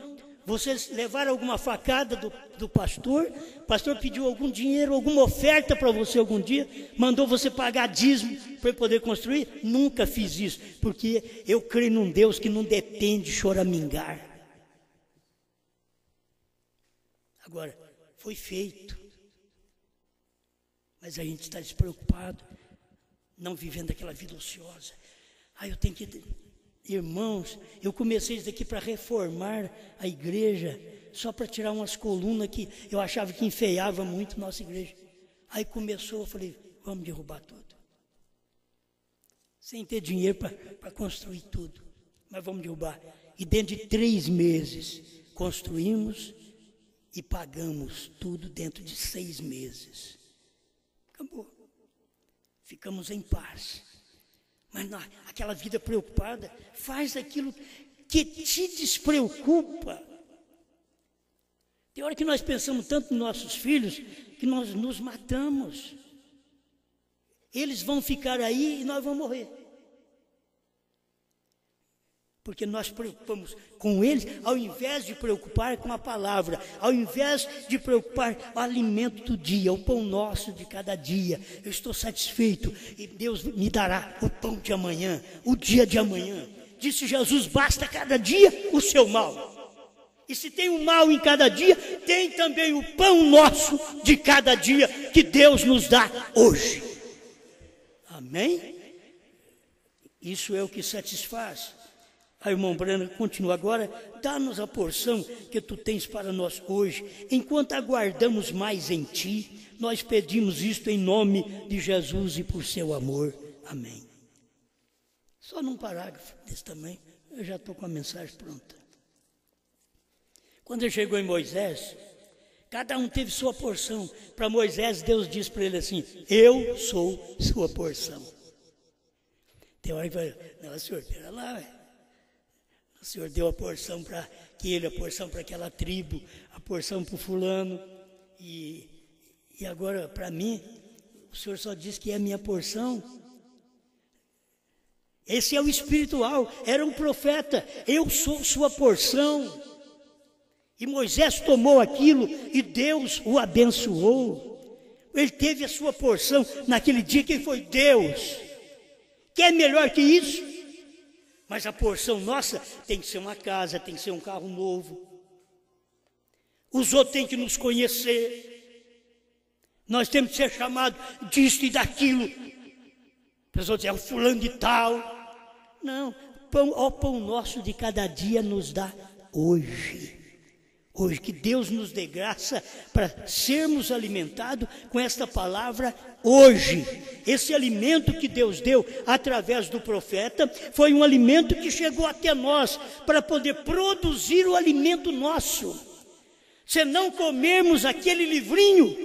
Vocês levaram alguma facada do pastor? O pastor pediu algum dinheiro, alguma oferta para você algum dia? Mandou você pagar dízimo para poder construir? Nunca fiz isso, porque eu creio num Deus que não depende de choramingar. Agora, foi feito. Mas a gente está despreocupado, não vivendo aquela vida ociosa. Eu tenho que... Irmãos, eu comecei isso daqui para reformar a igreja, só para tirar umas colunas que eu achava que enfeiava muito nossa igreja. Aí começou, eu falei, vamos derrubar tudo. Sem ter dinheiro para construir tudo, mas vamos derrubar. E dentro de 3 meses, construímos e pagamos tudo dentro de 6 meses. Acabou. Ficamos em paz. Mas não, aquela vida preocupada, faz aquilo que te despreocupa. Tem hora que nós pensamos tanto nos nossos filhos, que nós nos matamos. Eles vão ficar aí e nós vamos morrer. Porque nós preocupamos com eles, ao invés de preocupar com a palavra, ao invés de preocupar o alimento do dia, o pão nosso de cada dia. Eu estou satisfeito e Deus me dará o pão de amanhã, o dia de amanhã. Disse Jesus, basta cada dia o seu mal. E se tem um mal em cada dia, tem também o pão nosso de cada dia que Deus nos dá hoje. Amém? Isso é o que satisfaz. Aí o irmão Brana continua agora, dá-nos a porção que tu tens para nós hoje. Enquanto aguardamos mais em ti, nós pedimos isto em nome de Jesus e por seu amor. Amém. Só num parágrafo desse tamanho, eu já estou com a mensagem pronta. Quando ele chegou em Moisés, cada um teve sua porção. Para Moisés, Deus disse para ele assim, eu sou sua porção. Tem hora que vai, não, senhor, pera lá, o Senhor deu a porção para aquele, a porção para aquela tribo, a porção para o fulano, e agora para mim, o Senhor só diz que é a minha porção. Esse é o espiritual, era um profeta, eu sou sua porção. E Moisés tomou aquilo e Deus o abençoou. Ele teve a sua porção naquele dia, quem foi? Deus. Quer melhor que isso? Mas a porção nossa tem que ser uma casa, tem que ser um carro novo. Os outros têm que nos conhecer. Nós temos que ser chamados disso e daquilo. A pessoa diz, é o fulano de tal. Não, o pão nosso de cada dia nos dá hoje. Hoje, que Deus nos dê graça para sermos alimentados com esta palavra hoje. Esse alimento que Deus deu através do profeta foi um alimento que chegou até nós para poder produzir o alimento nosso. Se não comermos aquele livrinho,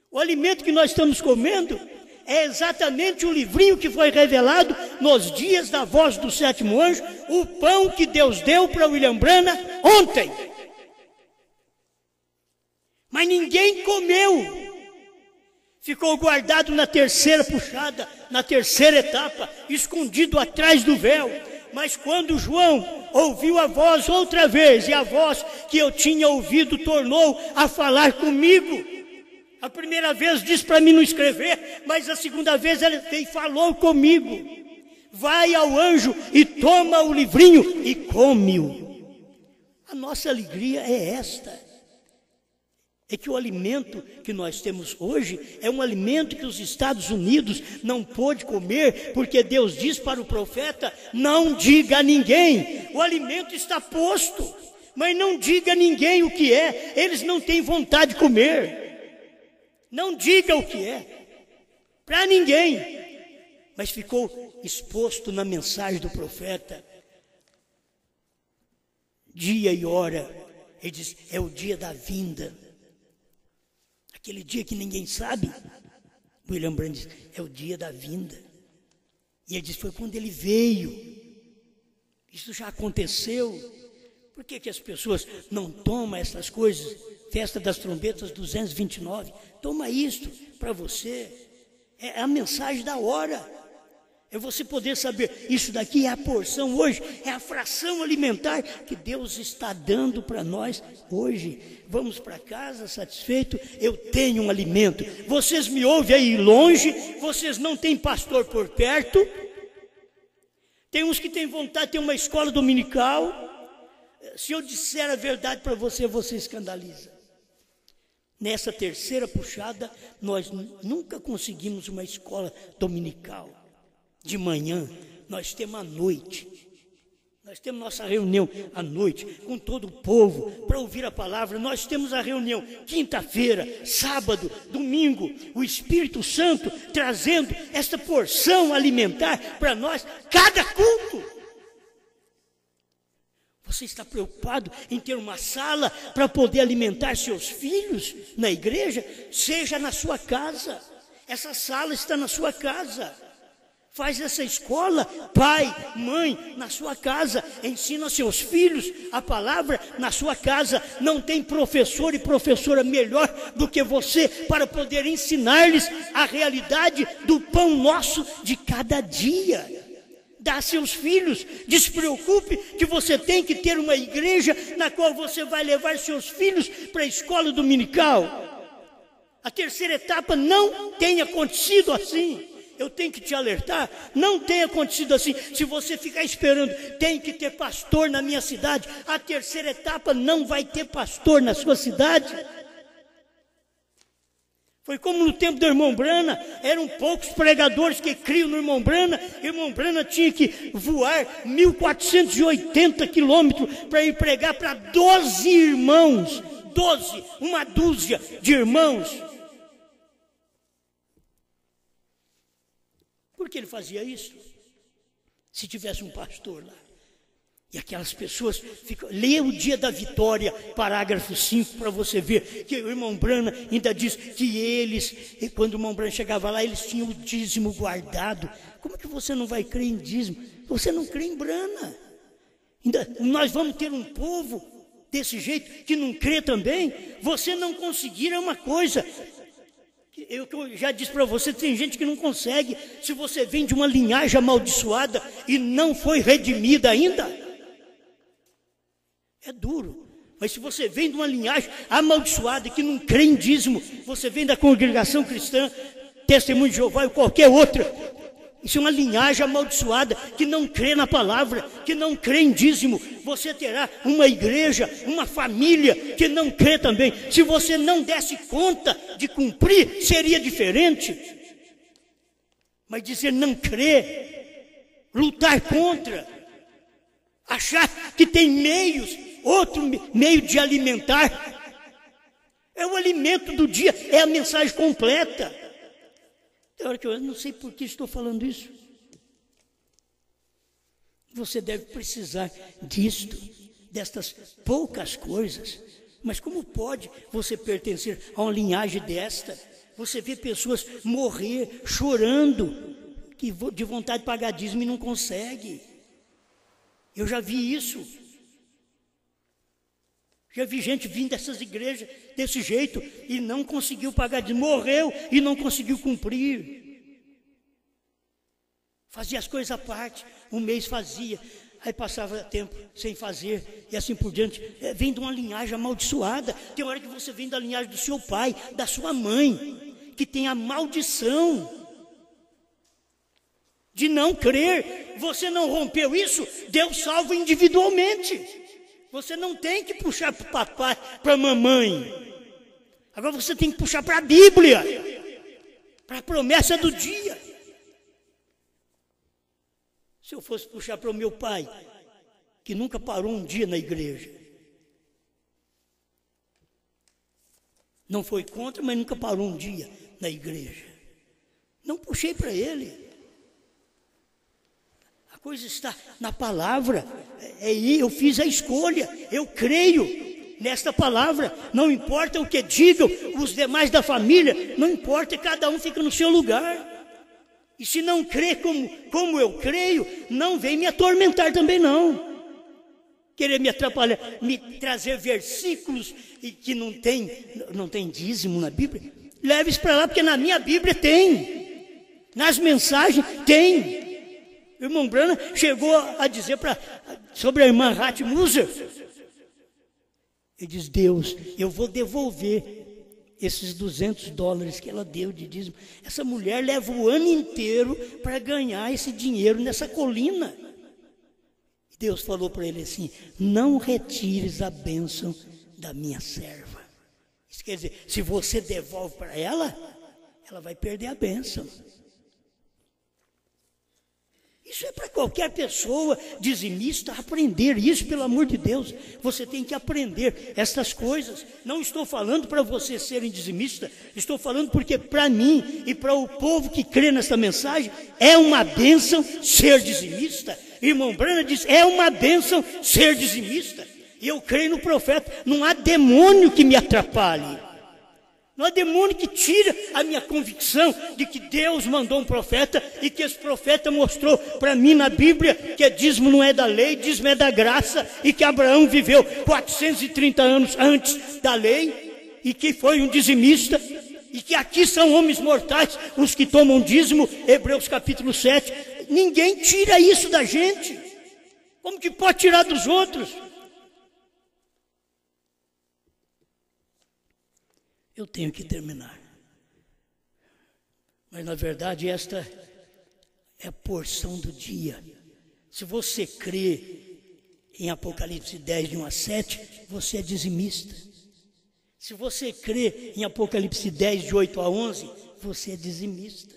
o alimento que nós estamos comendo é exatamente o livrinho que foi revelado nos dias da voz do sétimo anjo, o pão que Deus deu para William Brana ontem. Mas ninguém comeu, ficou guardado na terceira puxada, na terceira etapa, escondido atrás do véu. Mas quando João ouviu a voz outra vez, e a voz que eu tinha ouvido tornou a falar comigo. A primeira vez disse para mim não escrever, mas a segunda vez ela veio e falou comigo. Vai ao anjo e toma o livrinho e come-o. A nossa alegria é esta. É que o alimento que nós temos hoje é um alimento que os Estados Unidos não pôde comer, porque Deus diz para o profeta, não diga a ninguém, o alimento está posto, mas não diga a ninguém o que é, eles não têm vontade de comer, não diga o que é, para ninguém, mas ficou exposto na mensagem do profeta, dia e hora, ele diz, é o dia da vinda. Aquele dia que ninguém sabe, William Branham diz, é o dia da vinda. E ele diz, foi quando ele veio. Isso já aconteceu. Por que as pessoas não tomam essas coisas? Festa das trombetas 229. Toma isto para você. É a mensagem da hora. É você poder saber, isso daqui é a porção hoje, é a fração alimentar que Deus está dando para nós hoje. Vamos para casa satisfeito, eu tenho um alimento. Vocês me ouvem aí longe, vocês não têm pastor por perto. Tem uns que têm vontade de ter uma escola dominical. Se eu disser a verdade para você, você escandaliza. Nessa terceira puxada, nós nunca conseguimos uma escola dominical. De manhã, nós temos a noite, nós temos nossa reunião à noite, com todo o povo, para ouvir a palavra. Nós temos a reunião quinta-feira, sábado, domingo, o Espírito Santo trazendo esta porção alimentar para nós, cada culto. Você está preocupado em ter uma sala para poder alimentar seus filhos na igreja? Seja na sua casa, essa sala está na sua casa. Faz essa escola, pai, mãe, na sua casa. Ensina seus filhos a palavra na sua casa. Não tem professor e professora melhor do que você para poder ensinar-lhes a realidade do pão nosso de cada dia. Dá a seus filhos. Despreocupe que você tem que ter uma igreja na qual você vai levar seus filhos para a escola dominical. A terceira etapa não tem acontecido assim. Eu tenho que te alertar, não tem acontecido assim. Se você ficar esperando, tem que ter pastor na minha cidade. A terceira etapa não vai ter pastor na sua cidade. Foi como no tempo do irmão Brana, eram poucos pregadores que criam no irmão Brana. Irmão Brana tinha que voar 1480 quilômetros para ir pregar para 12 irmãos. 12, uma dúzia de irmãos. Por que ele fazia isso? Se tivesse um pastor lá. E aquelas pessoas ficam... Lê o Dia da Vitória, parágrafo 5, para você ver que o irmão Brana ainda diz que eles, quando o irmão Brana chegava lá, eles tinham o dízimo guardado. Como que você não vai crer em dízimo? Você não crê em Brana. Nós vamos ter um povo desse jeito que não crê também. Você não conseguir é uma coisa... Eu já disse para você, tem gente que não consegue. Se você vem de uma linhagem amaldiçoada e não foi redimida ainda, é duro. Mas se você vem de uma linhagem amaldiçoada que não crê em dízimo, você vem da congregação cristã, Testemunho de Jeová ou qualquer outra, isso é uma linhagem amaldiçoada que não crê na palavra, que não crê em dízimo. Você terá uma igreja, uma família que não crê também. Se você não desse conta de cumprir, seria diferente. Mas dizer não crer, lutar contra, achar que tem meios, outro meio de alimentar, é o alimento do dia, é a mensagem completa. Tem hora que eu não sei por que estou falando isso. Você deve precisar disto, destas poucas coisas. Mas como pode você pertencer a uma linhagem desta? Você vê pessoas morrer chorando, que de vontade de pagar dízimo e não consegue. Eu já vi isso. Já vi gente vindo dessas igrejas desse jeito e não conseguiu pagar dízimo, morreu e não conseguiu cumprir. Fazia as coisas à parte, um mês fazia, aí passava tempo sem fazer e assim por diante. Vem de uma linhagem amaldiçoada. Tem hora que você vem da linhagem do seu pai, da sua mãe, que tem a maldição de não crer. Você não rompeu isso, Deus salva individualmente. Você não tem que puxar para o papai, para a mamãe. Agora você tem que puxar para a Bíblia, para a promessa do dia. Se eu fosse puxar para o meu pai, que nunca parou um dia na igreja. Não foi contra, mas nunca parou um dia na igreja. Não puxei para ele. A coisa está na palavra. Eu fiz a escolha. Eu creio nesta palavra. Não importa o que digam os demais da família. Não importa, cada um fica no seu lugar. E se não crê como eu creio, não vem me atormentar também não. Querer me atrapalhar, me trazer versículos e que não tem dízimo na Bíblia. Leve isso para lá, porque na minha Bíblia tem. Nas mensagens tem. O irmão Brana chegou a dizer sobre a irmã Ratmuser. Ele diz: Deus, eu vou devolver esses $200 que ela deu de dízimo. Essa mulher leva o ano inteiro para ganhar esse dinheiro nessa colina. E Deus falou para ele assim: não retires a bênção da minha serva. Isso quer dizer, se você devolve para ela, ela vai perder a bênção. Isso é para qualquer pessoa dizimista aprender isso, pelo amor de Deus. Você tem que aprender estas coisas. Não estou falando para você serem dizimista, estou falando porque para mim e para o povo que crê nesta mensagem, é uma bênção ser dizimista. Irmão Brana diz, é uma bênção ser dizimista. E eu creio no profeta, não há demônio que me atrapalhe. Não há demônio que tira a minha convicção de que Deus mandou um profeta e que esse profeta mostrou para mim na Bíblia que dízimo não é da lei, dízimo é da graça, e que Abraão viveu 430 anos antes da lei e que foi um dizimista, e que aqui são homens mortais os que tomam dízimo, Hebreus capítulo 7. Ninguém tira isso da gente. Como que pode tirar dos outros? Eu tenho que terminar. Mas na verdade esta é a porção do dia. Se você crê em Apocalipse 10, de 1 a 7, você é dizimista. Se você crê em Apocalipse 10, de 8 a 11, você é dizimista.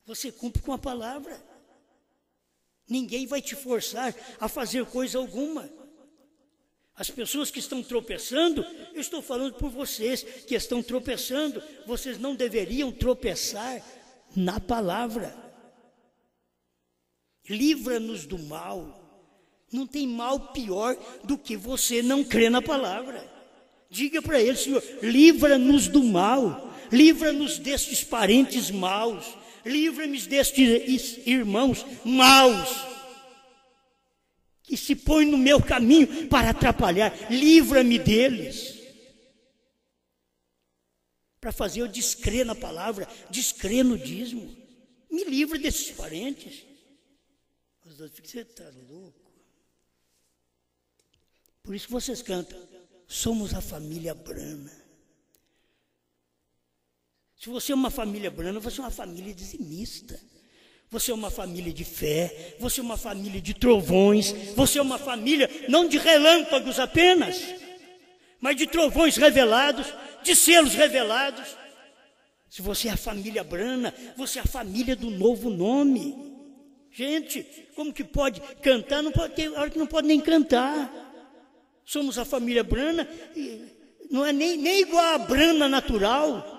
Você cumpre com a palavra. Ninguém vai te forçar a fazer coisa alguma. As pessoas que estão tropeçando, eu estou falando por vocês que estão tropeçando, vocês não deveriam tropeçar na palavra. Livra-nos do mal. Não tem mal pior do que você não crer na palavra. Diga para ele: Senhor, livra-nos do mal, livra-nos destes parentes maus, livra-me destes irmãos maus, que se põem no meu caminho para atrapalhar, livra-me deles. Para fazer eu descrer na palavra, descrer no dízimo, me livra desses parentes. Os outros ficam: você está louco? Por isso que vocês cantam: somos a família Brana. Se você é uma família Brana, você é uma família dizimista. Você é uma família de fé, você é uma família de trovões, você é uma família não de relâmpagos apenas, mas de trovões revelados, de selos revelados. Se você é a família Brana, você é a família do novo nome. Gente, como que pode cantar? Não pode ter hora que não pode nem cantar. Somos a família Brana, não é nem igual a Brana natural.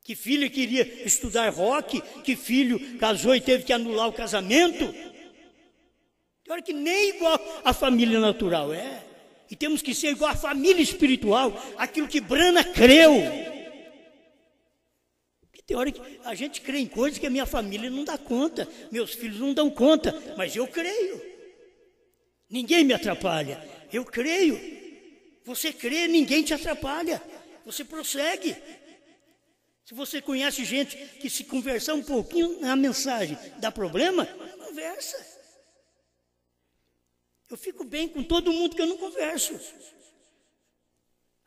Que filho queria estudar rock, que filho casou e teve que anular o casamento. Tem hora que nem igual a família natural é. E temos que ser igual a família espiritual, aquilo que Brana creu. E tem hora que a gente crê em coisas que a minha família não dá conta, meus filhos não dão conta, mas eu creio. Ninguém me atrapalha, eu creio. Você crê, ninguém te atrapalha, você prossegue. Se você conhece gente que se conversar um pouquinho na mensagem dá problema, conversa. Eu fico bem com todo mundo que eu não converso.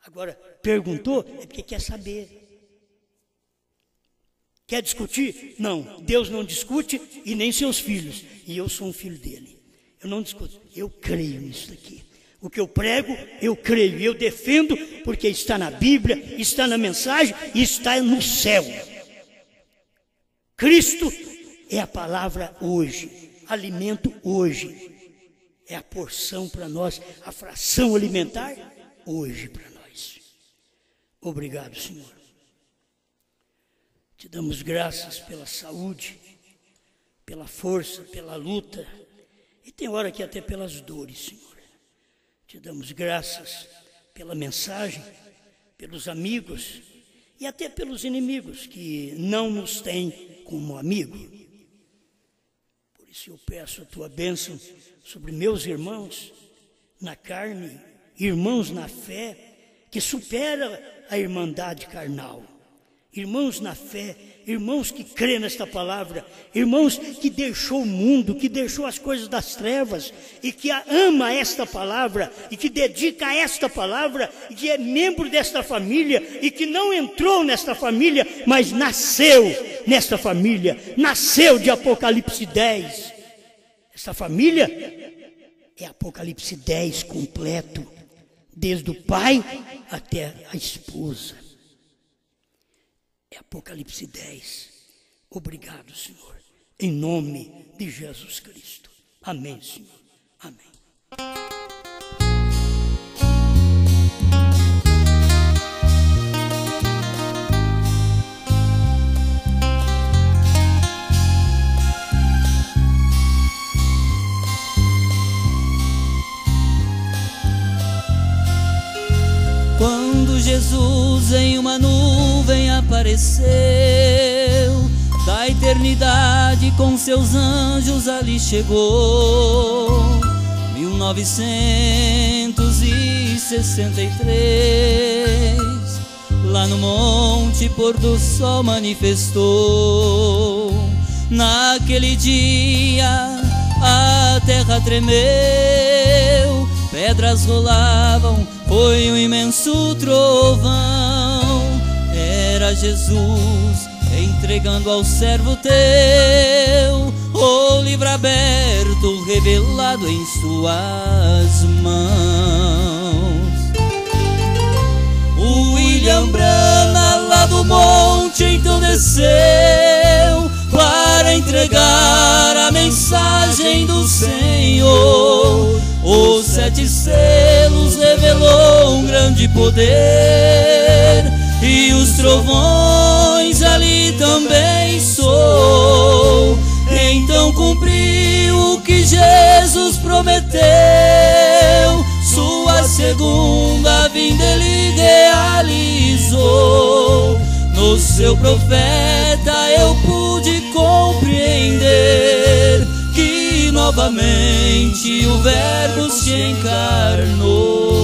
Agora, perguntou é porque quer saber. Quer discutir? Não, Deus não discute e nem seus filhos. E eu sou um filho dele. Eu não discuto, eu creio nisso aqui. O que eu prego, eu creio, eu defendo, porque está na Bíblia, está na mensagem e está no céu. Cristo é a palavra hoje, alimento hoje. É a porção para nós, a fração alimentar hoje para nós. Obrigado, Senhor. Te damos graças pela saúde, pela força, pela luta, e tem hora que até pelas dores, Senhor. Te damos graças pela mensagem, pelos amigos e até pelos inimigos que não nos têm como amigo. Por isso eu peço a tua bênção sobre meus irmãos na carne, irmãos na fé, que supera a irmandade carnal. Irmãos na fé, irmãos que crêem nesta palavra, irmãos que deixou o mundo, que deixou as coisas das trevas e que ama esta palavra e que dedica a esta palavra e que é membro desta família e que não entrou nesta família, mas nasceu nesta família, nasceu de Apocalipse 10. Esta família é Apocalipse 10 completo, desde o pai até a esposa. É Apocalipse 10. Obrigado, Senhor. Em nome de Jesus Cristo. Amém, Senhor. Amém. Quando Jesus apareceu, da eternidade com seus anjos ali chegou. 1963, lá no monte pôr do sol manifestou. Naquele dia a terra tremeu, pedras rolavam, foi um imenso trovão. Era Jesus entregando ao servo teu o livro aberto, revelado em suas mãos. O William Branham lá do monte então desceu para entregar a mensagem do Senhor. Os 7 selos revelou um grande poder, e os trovões ali também soou. Então cumpriu o que Jesus prometeu, sua segunda vinda ele realizou. No seu profeta eu pude compreender que novamente o Verbo se encarnou.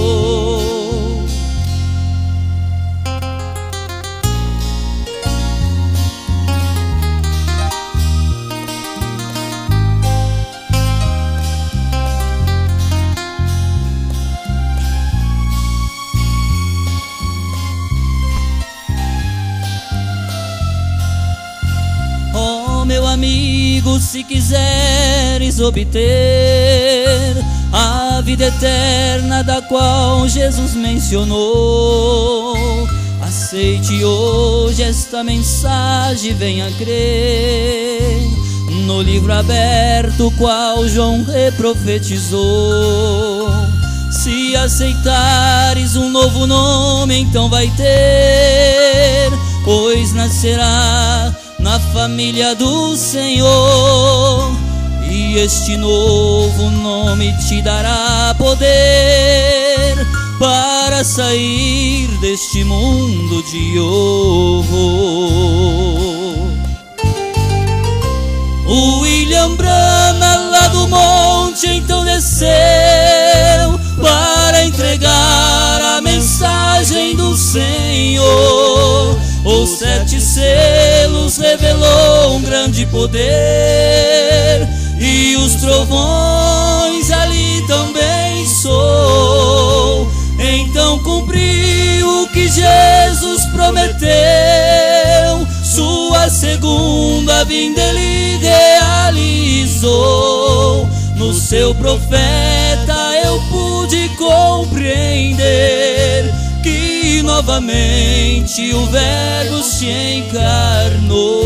Meu amigo, se quiseres obter a vida eterna da qual Jesus mencionou, aceite hoje esta mensagem, venha crer no livro aberto qual João reprofetizou. Se aceitares um novo nome, então vai ter, pois nascerá na família do Senhor, e este novo nome te dará poder para sair deste mundo de horror. O William Branham lá do monte então desceu para entregar a mensagem do Senhor. Os 7 selos revelou um grande poder, e os trovões ali também soou. Então cumpriu o que Jesus prometeu, sua segunda vinda ele realizou. No seu profeta eu pude compreender que novamente o Verbo se encarnou.